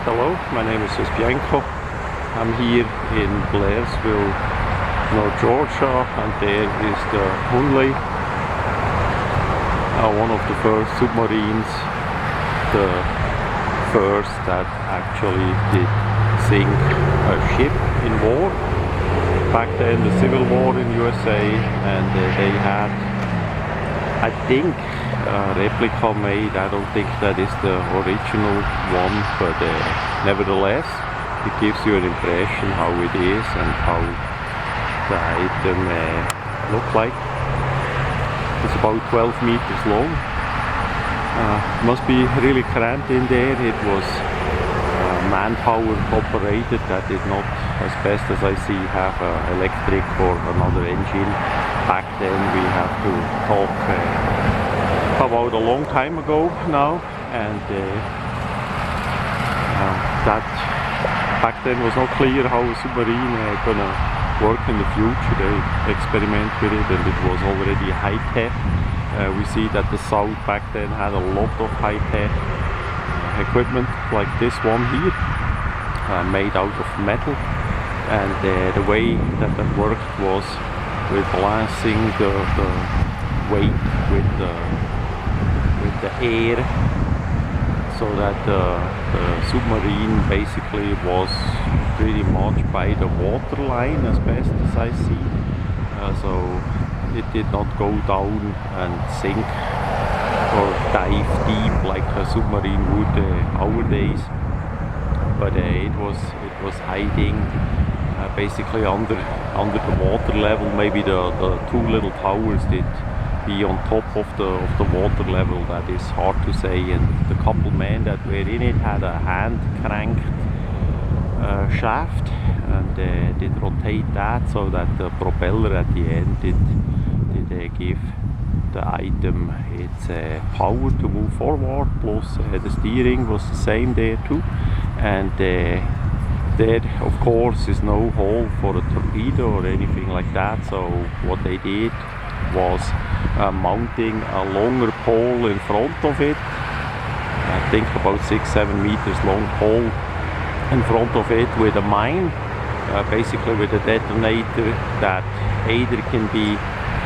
Hello, my name is Bianco. I'm here in Blairsville, North Georgia, and there is the Hunley, one of the first submarines, the first that actually did sink a ship in war. Back then, the Civil War in USA, and they had, I think, a replica made. I don't think that is the original one, but nevertheless, it gives you an impression how it is and how the item look like. It's about 12 meters long. Must be really cramped in there. It was manpower operated. That did not, as best as I see, have electric or another engine. Back then we have to talk about a long time ago now, and that back then was not clear how a submarine gonna work in the future. They experiment with it, and it was already high tech. We see that the South back then had a lot of high tech equipment like this one here, made out of metal, and the way that worked was with balancing the weight with the air, so that the submarine basically was pretty much by the water line, as best as I see. So it did not go down and sink or dive deep like a submarine would nowadays, but it was hiding basically under the water level. Maybe the two little towers did be on top of the water level. That is hard to say. And the couple men that were in it had a hand cranked shaft, and did rotate that so that the propeller at the end did give the item its power to move forward, plus the steering was the same there too. And there of course is no hole for a torpedo or anything like that, so what they did was mounting a longer pole in front of it. I think about 6-7 meters long pole in front of it with a mine, basically with a detonator that either can be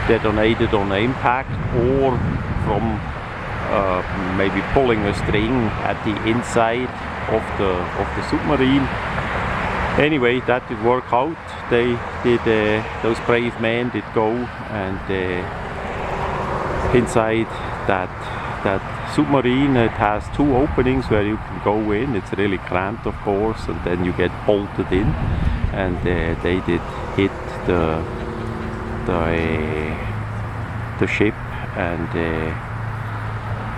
detonated on impact or from maybe pulling a string at the inside of the submarine. Anyway, that did work out. They did, those brave men did go, and inside that submarine, it has two openings where you can go in. It's really cramped, of course, and then you get bolted in, and they did hit the ship, and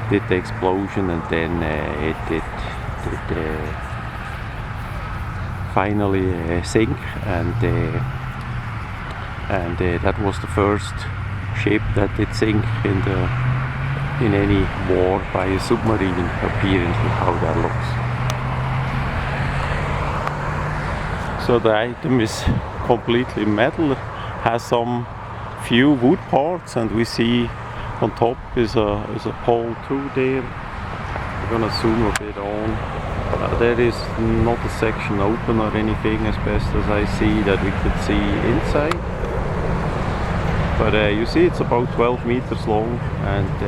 did the explosion, and then it did finally sink, and that was the first ship that did sink in any war by a submarine, apparently, how that looks. So the item is completely metal, has some few wood parts, and we see on top is a pole too there. I'm gonna zoom a bit on. There is not a section open or anything, as best as I see, that we could see inside. But you see it's about 12 meters long, and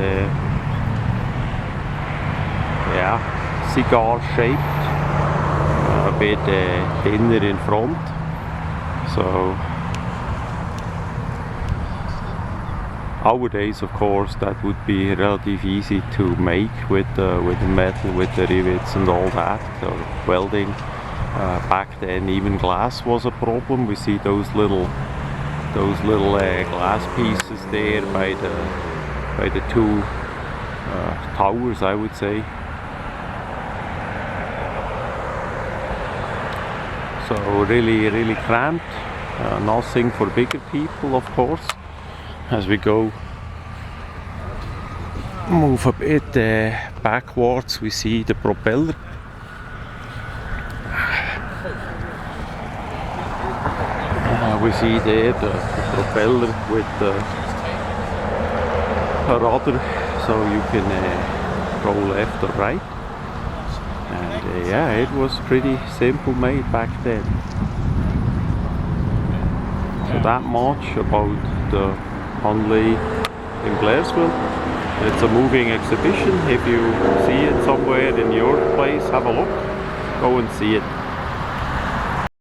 yeah, cigar shaped, a bit thinner in front. So nowadays, of course, that would be relatively easy to make with the metal, with the rivets and all that, or welding. Back then, even glass was a problem. We see those little glass pieces there by the two towers, I would say. So really cramped. Nothing for bigger people, of course. As we move a bit backwards, we see the propeller. We see there the propeller with the rudder, so you can go left or right. And yeah, it was pretty simple made back then. So that much about the Hunley in Blairsville. It's a moving exhibition. If you see it somewhere in your place, have a look. Go and see it.